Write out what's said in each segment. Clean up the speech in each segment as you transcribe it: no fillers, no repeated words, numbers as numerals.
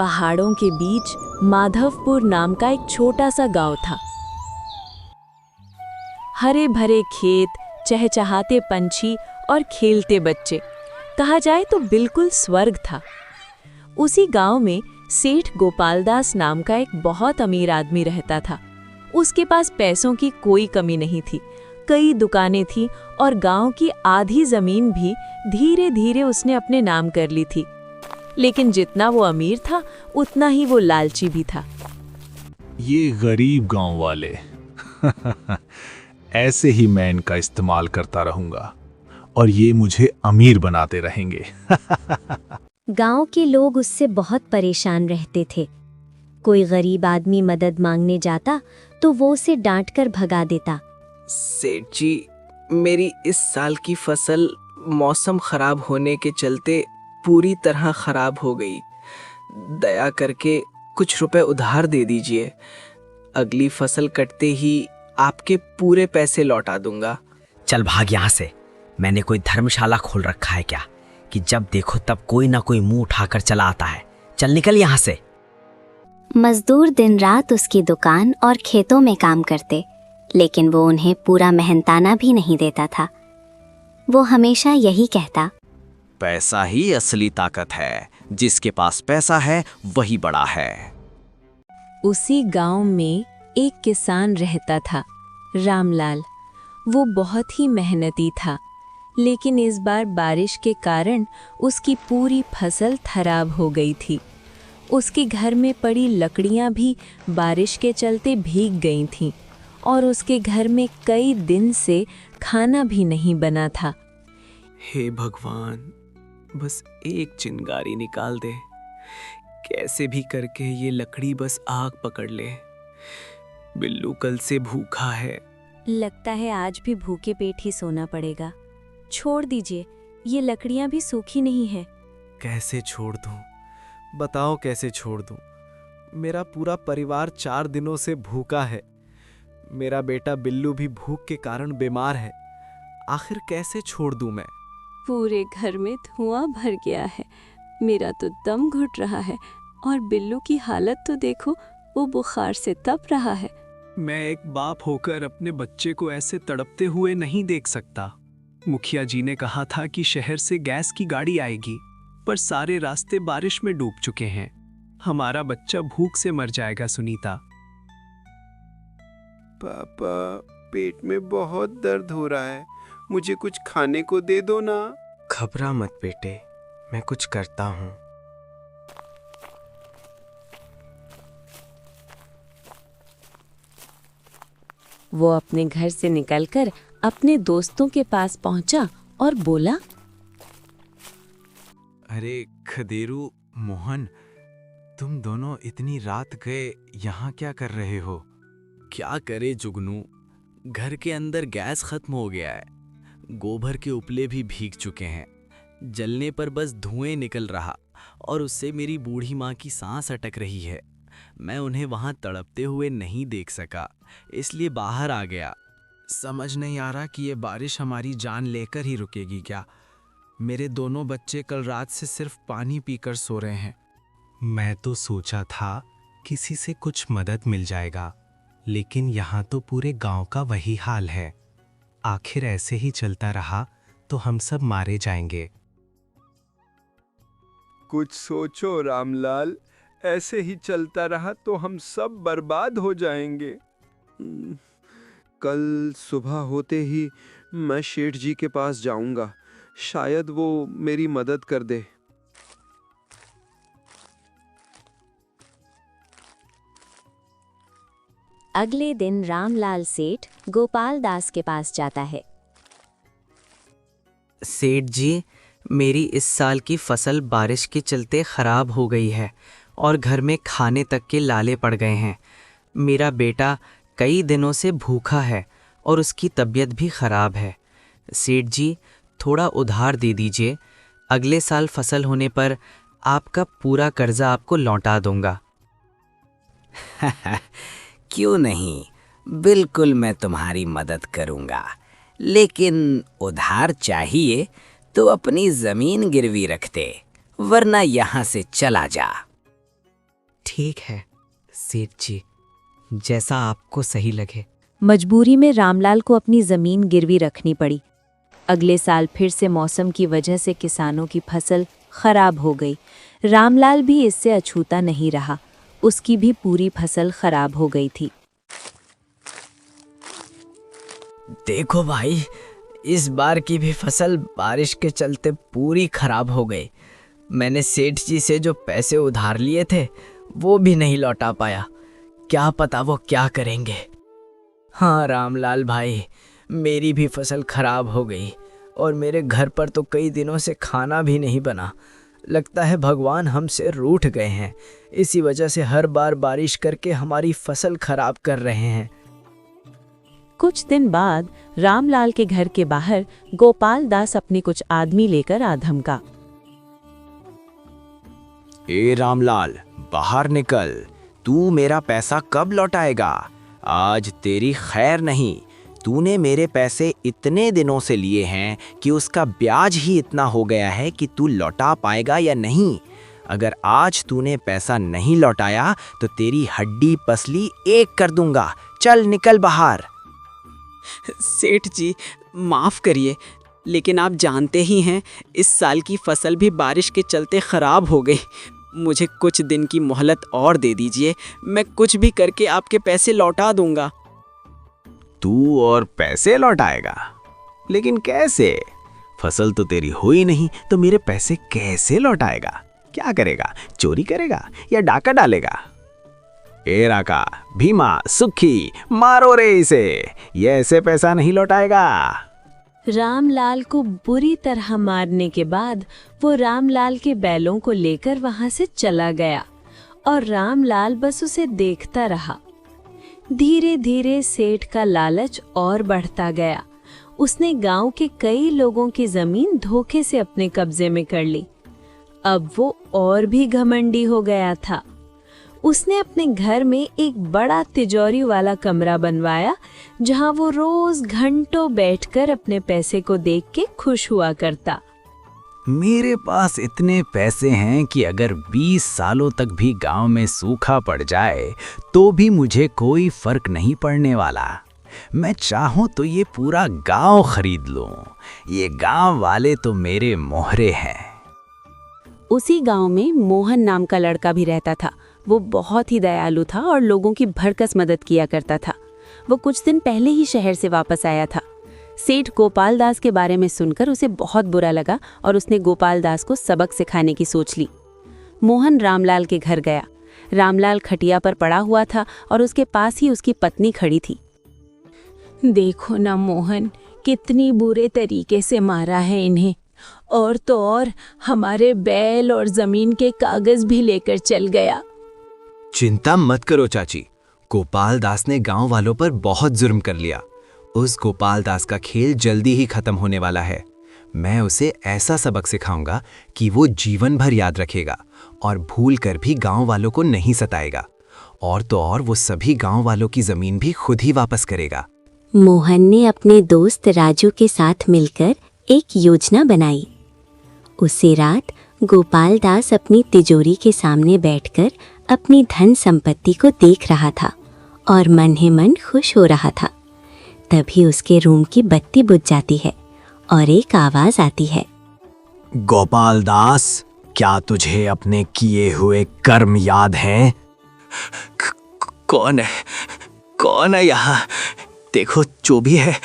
पहाड़ों के बीच माधवपुर नाम का एक छोटा सा गांव था। हरे भरे खेत, चहचहाते पंछी और खेलते बच्चे, कहा जाए तो बिल्कुल स्वर्ग था। उसी गांव में सेठ गोपालदास नाम का एक बहुत अमीर आदमी रहता था। उसके पास पैसों की कोई कमी नहीं थी। कई दुकानें थीं और गांव की आधी जमीन भी धीरे धीरे उसने अपने नाम कर ली थी। लेकिन जितना वो अमीर था उतना ही वो लालची भी था। ये गरीब गांव वाले ऐसे ही मैं इनका इस्तेमाल करता रहूंगा और ये मुझे अमीर बनाते रहेंगे। गांव के लोग उससे बहुत परेशान रहते थे। कोई गरीब आदमी मदद मांगने जाता तो वो उसे डांटकर भगा देता। सेठ जी, मेरी इस साल की फसल मौसम खराब होने के चलते पूरी तरह खराब हो गई। दया करके कुछ रुपए उधार दे दीजिए। अगली फसल कटते ही आपके पूरे पैसे लौटा दूंगा। चल भाग यहाँ से। मैंने कोई धर्मशाला खोल रखा है क्या कि जब देखो तब कोई ना कोई मुंह उठाकर चला आता है। चल निकल यहाँ से। मजदूर दिन रात उसकी दुकान और खेतों में काम करते, लेकिन वो उन्हें पूरा मेहनताना भी नहीं देता था। वो हमेशा यही कहता, पैसा ही असली ताकत है, जिसके पास पैसा है वही बड़ा है। उसी गांव में एक किसान रहता था, रामलाल। वो बहुत ही मेहनती था, लेकिन इस बार बारिश के कारण उसकी पूरी फसल खराब हो गई थी। उसके घर में पड़ी लकड़ियां भी बारिश के चलते भीग गई थीं और उसके घर में कई दिन से खाना भी नहीं बना था। हे भगवान, बस एक चिंगारी निकाल दे। कैसे भी करके ये लकड़ी बस आग पकड़ ले। बिल्लू कल से भूखा है। लगता है आज भी भूखे पेट ही सोना पड़ेगा। छोड़ दीजिए, ये लकड़ियां भी सूखी नहीं है। कैसे छोड़ दूं? बताओ कैसे छोड़ दूं? मेरा पूरा परिवार 4 दिनों से भूखा है। मेरा बेटा बिल्लू भी भूख के कारण बीमार है। आखिर कैसे छोड़ दूं मैं? पूरे घर में धुआं भर गया है। मेरा तो दम घुट रहा है और बिल्लू की हालत तो देखो, वो बुखार से तप रहा है। मैं एक बाप होकर अपने बच्चे को ऐसे तड़पते हुए नहीं देख सकता। मुखिया जी ने कहा था कि शहर से गैस की गाड़ी आएगी, पर सारे रास्ते बारिश में डूब चुके हैं। हमारा बच्चा भूख से मर जाएगा। सुनीता, पापा, पेट में बहुत दर्द हो रहा है, मुझे कुछ खाने को दे दो ना। घबरा मत बेटे, मैं कुछ करता हूँ। वो अपने घर से निकलकर अपने दोस्तों के पास पहुंचा और बोला, अरे खदेरू, मोहन, तुम दोनों इतनी रात गए यहाँ क्या कर रहे हो? क्या करे जुगनू, घर के अंदर गैस खत्म हो गया है। गोबर के उपले भी भीग चुके हैं। जलने पर बस धुएं निकल रहा और उससे मेरी बूढ़ी माँ की सांस अटक रही है। मैं उन्हें वहां तड़पते हुए नहीं देख सका, इसलिए बाहर आ गया। समझ नहीं आ रहा कि ये बारिश हमारी जान लेकर ही रुकेगी क्या। मेरे दोनों बच्चे कल रात से सिर्फ पानी पीकर सो रहे हैं। मैं तो सोचा था किसी से कुछ मदद मिल जाएगा, लेकिन यहाँ तो पूरे गांव का वही हाल है। आखिर ऐसे ही चलता रहा तो हम सब मारे जाएंगे। कुछ सोचो रामलाल, ऐसे ही चलता रहा तो हम सब बर्बाद हो जाएंगे। कल सुबह होते ही मैं शेठ जी के पास जाऊंगा, शायद वो मेरी मदद कर दे। अगले दिन रामलाल सेठ गोपालदास के पास जाता है। सेठ जी, मेरी इस साल की फसल बारिश के चलते खराब हो गई है और घर में खाने तक के लाले पड़ गए हैं। मेरा बेटा कई दिनों से भूखा है और उसकी तबीयत भी खराब है। सेठ जी, थोड़ा उधार दे दीजिए। अगले साल फसल होने पर आपका पूरा कर्जा आपको लौटा दूंगा। क्यों नहीं, बिल्कुल मैं तुम्हारी मदद करूंगा, लेकिन उधार चाहिए तो अपनी जमीन गिरवी रख दे, वरना यहाँ से चला जा। ठीक है सेठ जी, जैसा आपको सही लगे। मजबूरी में रामलाल को अपनी जमीन गिरवी रखनी पड़ी। अगले साल फिर से मौसम की वजह से किसानों की फसल खराब हो गई। रामलाल भी इससे अछूता नहीं रहा, उसकी भी पूरी फसल खराब हो गई थी। देखो भाई, इस बार की भी फसल बारिश के चलते पूरी खराब हो गई। मैंने सेठ जी से जो पैसे उधार लिए थे वो भी नहीं लौटा पाया। क्या पता वो क्या करेंगे। हाँ रामलाल भाई, मेरी भी फसल खराब हो गई और मेरे घर पर तो कई दिनों से खाना भी नहीं बना। लगता है भगवान हमसे रूठ गए हैं। इसी वजह से हर बार बारिश करके हमारी फसल खराब कर रहे हैं। कुछ दिन बाद रामलाल के घर के बाहर गोपाल दास अपने कुछ आदमी लेकर आ धमका। ए रामलाल, बाहर निकल। तू मेरा पैसा कब लौटाएगा? आज तेरी खैर नहीं। तूने मेरे पैसे इतने दिनों से लिए हैं कि उसका ब्याज ही इतना हो गया है कि तू लौटा पाएगा या नहीं। अगर आज तूने पैसा नहीं लौटाया तो तेरी हड्डी पसली एक कर दूंगा। चल निकल बाहर। सेठ जी माफ़ करिए, लेकिन आप जानते ही हैं इस साल की फसल भी बारिश के चलते ख़राब हो गई। मुझे कुछ दिन की मोहलत और दे दीजिए, मैं कुछ भी करके आपके पैसे लौटा दूंगा। तू और पैसे लौटाएगा? लेकिन कैसे? फसल तो तेरी हुई नहीं तो मेरे पैसे कैसे लौटाएगा? क्या करेगा? चोरी करेगा या डाका डालेगा? ए राका, भीमा, सुखी, मारो रे इसे। ये ऐसे पैसा नहीं लौटाएगा। रामलाल को बुरी तरह मारने के बाद वो रामलाल के बैलों को लेकर वहां से चला गया और रामलाल बस उसे देखता रहा। धीरे धीरे सेठ का लालच और बढ़ता गया। उसने गांव के कई लोगों की जमीन धोखे से अपने कब्जे में कर ली। अब वो और भी घमंडी हो गया था। उसने अपने घर में एक बड़ा तिजोरी वाला कमरा बनवाया, जहां वो रोज घंटों बैठकर अपने पैसे को देख के खुश हुआ करता। मेरे पास इतने पैसे हैं कि अगर 20 सालों तक भी गांव में सूखा पड़ जाए तो भी मुझे कोई फर्क नहीं पड़ने वाला। मैं चाहूं तो ये पूरा गांव खरीद लूं। ये गांव वाले तो मेरे मोहरे हैं। उसी गांव में मोहन नाम का लड़का भी रहता था। वो बहुत ही दयालु था और लोगों की भरकस मदद किया करता था। वो कुछ दिन पहले ही शहर से वापस आया था। सेठ गोपाल दास के बारे में सुनकर उसे बहुत बुरा लगा और उसने गोपाल दास को सबक सिखाने की सोच ली। मोहन रामलाल के घर गया। रामलाल खटिया पर पड़ा हुआ था और उसके पास ही उसकी पत्नी खड़ी थी। देखो ना मोहन, कितनी बुरे तरीके से मारा है इन्हें। और तो और हमारे बैल और जमीन के कागज भी लेकर चल गया। चिंता मत करो चाची, गोपाल दास ने गांव वालों पर बहुत जुर्म कर लिया। उस गोपाल दास का खेल जल्दी ही खत्म होने वाला है। मैं उसे ऐसा सबक सिखाऊंगा कि वो जीवन भर याद रखेगा और भूल कर भी गांव वालों को नहीं सताएगा। और तो और वो सभी गांव वालों की जमीन भी खुद ही वापस करेगा। मोहन ने अपने दोस्त राजू के साथ मिलकर एक योजना बनाई। उसी रात गोपाल दास अपनी तिजोरी के सामने बैठकर अपनी धन संपत्ति को देख रहा था और मन ही मन खुश हो रहा था। तभी उसके रूम की बत्ती बुझ जाती है और एक आवाज आती है। गोपाल दास, क्या तुझे अपने किए हुए कर्म याद हैं? कौन है? कौन है यहाँ? देखो जो भी है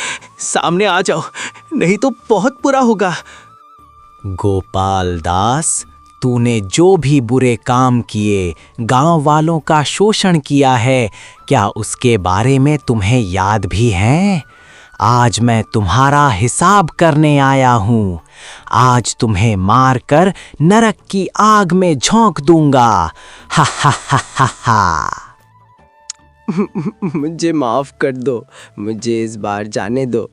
सामने आ जाओ, नहीं तो बहुत बुरा होगा। गोपाल दास, तूने जो भी बुरे काम किए, गांव वालों का शोषण किया है, क्या उसके बारे में तुम्हें याद भी है? आज मैं तुम्हारा हिसाब करने आया हूँ। आज तुम्हें मारकर नरक की आग में झोंक दूंगा। हा हा हा हा हा। मुझे माफ़ कर दो, मुझे इस बार जाने दो।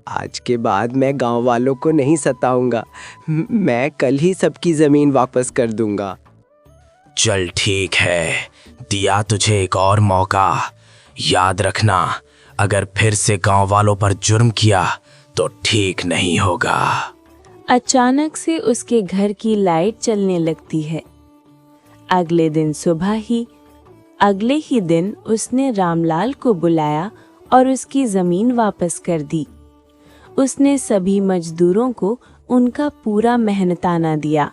आज के बाद मैं गांव वालों को नहीं सताऊंगा। मैं कल ही सबकी ज़मीन वापस कर दूंगा। चल ठीक है, दिया तुझे एक और मौका। याद रखना, अगर फिर से गांव वालों पर जुर्म किया तो ठीक नहीं होगा। अचानक से उसके घर की लाइट चलने लगती है। अगले दिन सुबह ही अगले ही दिन उसने रामलाल को बुलाया और उसकी जमीन वापस कर दी। उसने सभी मजदूरों को उनका पूरा मेहनताना दिया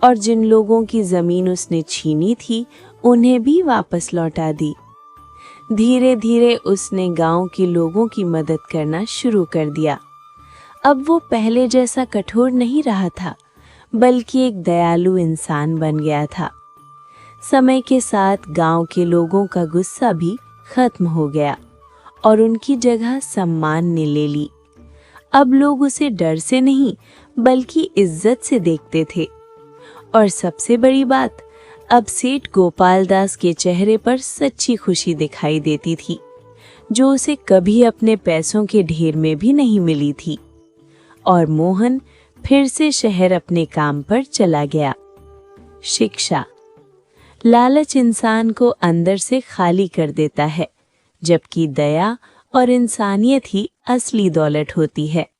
और जिन लोगों की जमीन उसने छीनी थी उन्हें भी वापस लौटा दी। धीरे धीरे उसने गांव के लोगों की मदद करना शुरू कर दिया। अब वो पहले जैसा कठोर नहीं रहा था, बल्कि एक दयालु इंसान बन गया था। समय के साथ गांव के लोगों का गुस्सा भी खत्म हो गया और उनकी जगह सम्मान ने ले ली। अब लोग उसे डर से नहीं बल्कि इज्जत से देखते थे। और सबसे बड़ी बात, अब सेठ गोपाल दास के चेहरे पर सच्ची खुशी दिखाई देती थी, जो उसे कभी अपने पैसों के ढेर में भी नहीं मिली थी। और मोहन फिर से शहर अपने काम पर चला गया। शिक्षा। लालच इंसान को अंदर से खाली कर देता है, जबकि दया और इंसानियत ही असली दौलत होती है।